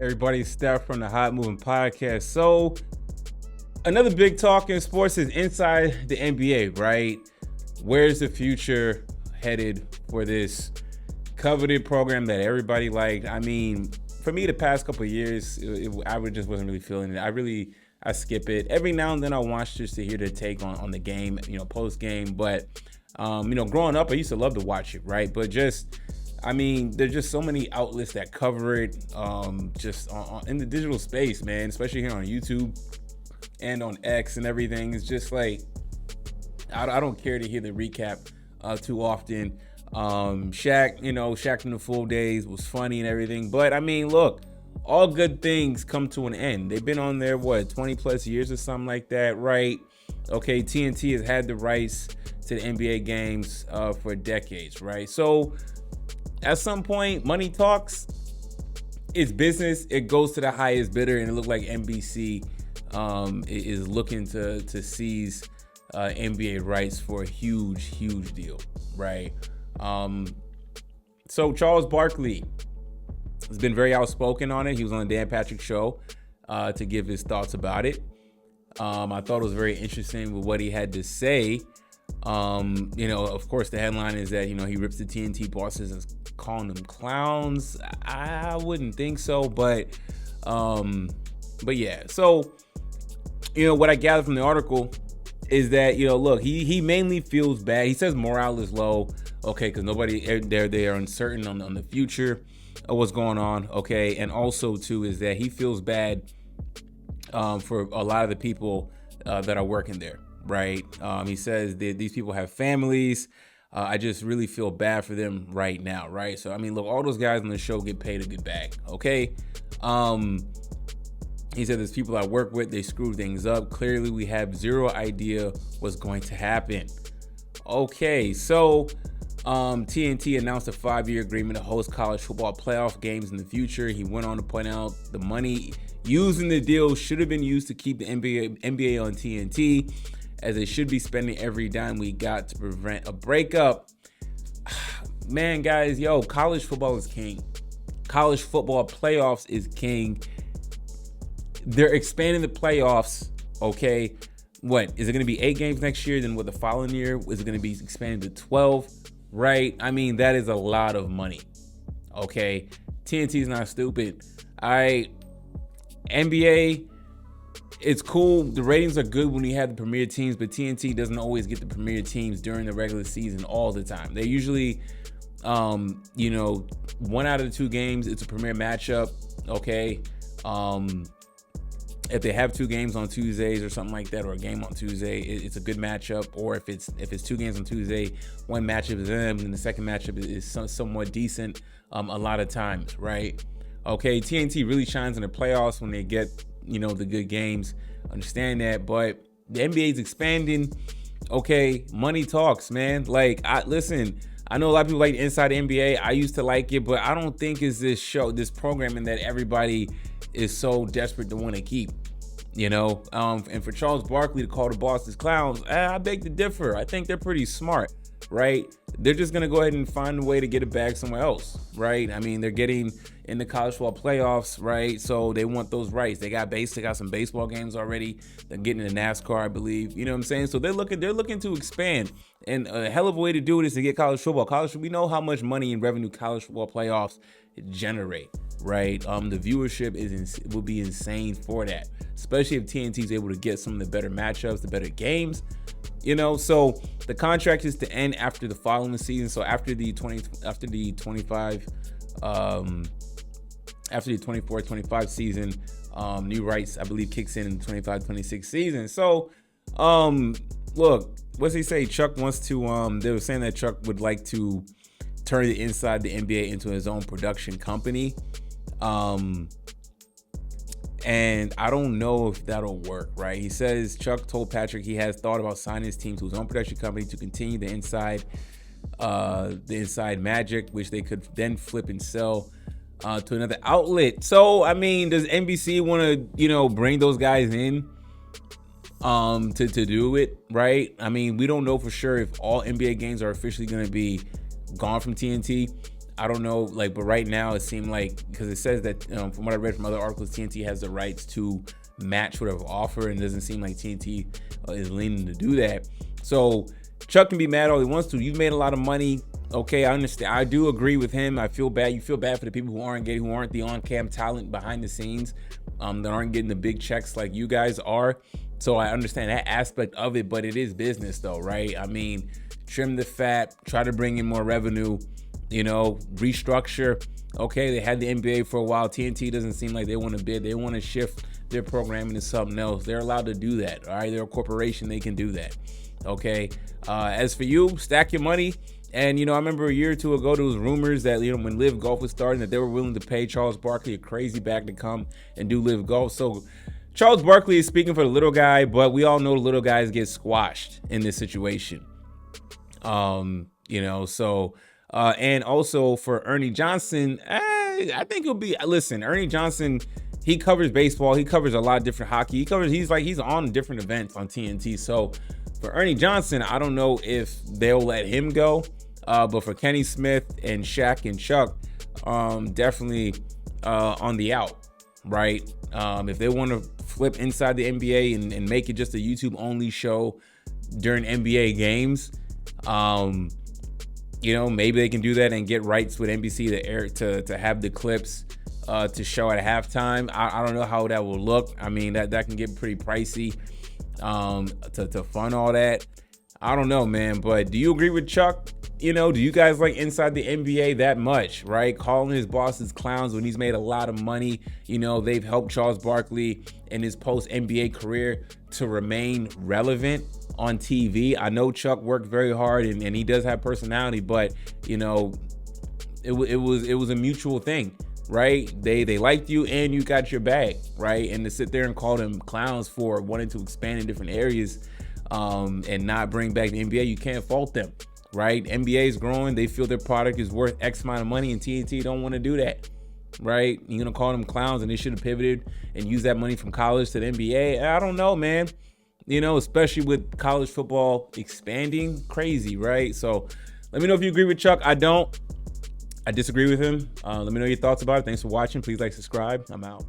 Everybody, Steph from the Hot Moving Podcast. So, another big talk in sports is inside the NBA, right? Where's the future headed for this coveted program that everybody liked? I mean, for me, the past couple of years, I just wasn't really feeling it. I skip it. Every now and then I watch just to hear their take on the game, post game. But, growing up, I used to love to watch it, right? But there's just so many outlets that cover it, in the digital space, man, especially here on YouTube and on X and everything. It's just like, I don't care to hear the recap too often. Shaq from the full days was funny and everything. But I mean, look, all good things come to an end. They've been on there, 20 plus years or something like that, right? Okay, TNT has had the rights to the NBA games for decades, right? So at some point, money talks. It's business. It goes to the highest bidder, and it looked like NBC is looking to seize NBA rights for a huge deal, right? So Charles Barkley has been very outspoken on it. He was on the Dan Patrick Show to give his thoughts about it. I thought it was very interesting with what he had to say. Of course, the headline is that, he rips the TNT bosses and calling them clowns. I wouldn't think so, but yeah. So, what I gathered from the article is that, look, he mainly feels bad. He says morale is low, okay, because they are uncertain on the future of what's going on, okay, and also too is that he feels bad for a lot of the people that are working there. Right. He says that these people have families. I just really feel bad for them right now. Right. So, I mean, look, all those guys on the show get paid a good bag. OK. He said there's people I work with. They screw things up. Clearly, we have zero idea what's going to happen. OK, so TNT announced a 5-year agreement to host college football playoff games in the future. He went on to point out the money used in the deal should have been used to keep the NBA on TNT, as they should be spending every dime we got to prevent a breakup. Man, guys, college football is king. College football playoffs is king. They're expanding the playoffs, okay? What, is it going to be 8 games next year? Then the following year, is it going to be expanded to 12? Right? I mean, that is a lot of money, okay? TNT is not stupid. NBA, it's cool. The ratings are good when you have the premier teams, but TNT doesn't always get the premier teams during the regular season all the time. They usually, 1 out of the 2 games, it's a premier matchup. Okay. If they have 2 games on Tuesdays or something like that, or a game on Tuesday, it's a good matchup. Or if it's 2 games on Tuesday, one matchup is them, and the second matchup is somewhat decent. A lot of times, right? Okay, TNT really shines in the playoffs when they get, the good games. Understand that, but the NBA is expanding. Okay, money talks, man. Like, listen, I know a lot of people like Inside the NBA. I used to like it, but I don't think it's this programming that everybody is so desperate to want to keep. And for Charles Barkley to call the bosses clowns, I beg to differ. I think they're pretty smart, right? They're just going to go ahead and find a way to get it back somewhere else, right? I mean, they're getting in the college football playoffs, right? So they want those rights. They got some baseball games already. They're getting into NASCAR, I believe. You know what I'm saying? So they're looking to expand. And a hell of a way to do it is to get college football. We know how much money and revenue college football playoffs generate, right? The viewership will be insane for that, especially if TNT is able to get some of the better matchups, the better games. So the contract is to end after the following season. So after the 24-25 season, new rights, I believe, kicks in the 25-26 season. So, look, what's he say? Chuck wants to, they were saying that Chuck would like to turn the Inside the NBA into his own production company. And I don't know if that'll work, right? He says Chuck told Patrick he has thought about signing his team to his own production company to continue the Inside Magic, which they could then flip and sell to another outlet. So, I mean, does NBC want to, bring those guys in to do it, right? I mean, we don't know for sure if all NBA games are officially going to be gone from TNT. I don't know, like, but right now it seemed like, because it says that from what I read from other articles, TNT has the rights to match whatever offer, and it doesn't seem like TNT is leaning to do that. So Chuck can be mad all he wants to. You've made a lot of money. Okay, I understand. I do agree with him. I feel bad. You feel bad for the people who aren't the on-cam talent behind the scenes, that aren't getting the big checks like you guys are. So I understand that aspect of it, but it is business though, right? I mean, trim the fat, try to bring in more revenue, restructure. Okay, they had the NBA for a while. TNT doesn't seem like they want to bid. They want to shift their programming to something else. They're allowed to do that, all right? They're a corporation. They can do that, okay? As for you, stack your money. And, I remember a year or two ago, there was rumors that, when Live Golf was starting, that they were willing to pay Charles Barkley a crazy bag to come and do Live Golf. So Charles Barkley is speaking for the little guy, but we all know the little guys get squashed in this situation. And also for Ernie Johnson, I think it'll be, listen, Ernie Johnson, he covers baseball. He covers a lot of different hockey. He's on different events on TNT. So for Ernie Johnson, I don't know if they'll let him go. But for Kenny Smith and Shaq and Chuck, definitely on the out, right? If they want to flip inside the NBA and make it just a YouTube only show during NBA games, maybe they can do that and get rights with NBC to air to have the clips to show at halftime. I don't know how that will look. I mean, that can get pretty pricey to fund all that. I don't know, man. But do you agree with Chuck? Do you guys like inside the NBA that much, right? Calling his bosses clowns when he's made a lot of money. They've helped Charles Barkley in his post-NBA career to remain relevant on TV. I know Chuck worked very hard and he does have personality, but it was a mutual thing, right? They liked you and you got your bag, right? And to sit there and call them clowns for wanting to expand in different areas and not bring back the NBA, you can't fault them, right? NBA is growing. They feel their product is worth X amount of money, and TNT don't want to do that, right? You're going to call them clowns, and they should have pivoted and used that money from college to the NBA. I don't know, man. Especially with college football expanding crazy, right? So let me know if you agree with Chuck. I don't. I disagree with him. Let me know your thoughts about it. Thanks for watching. Please like, subscribe. I'm out.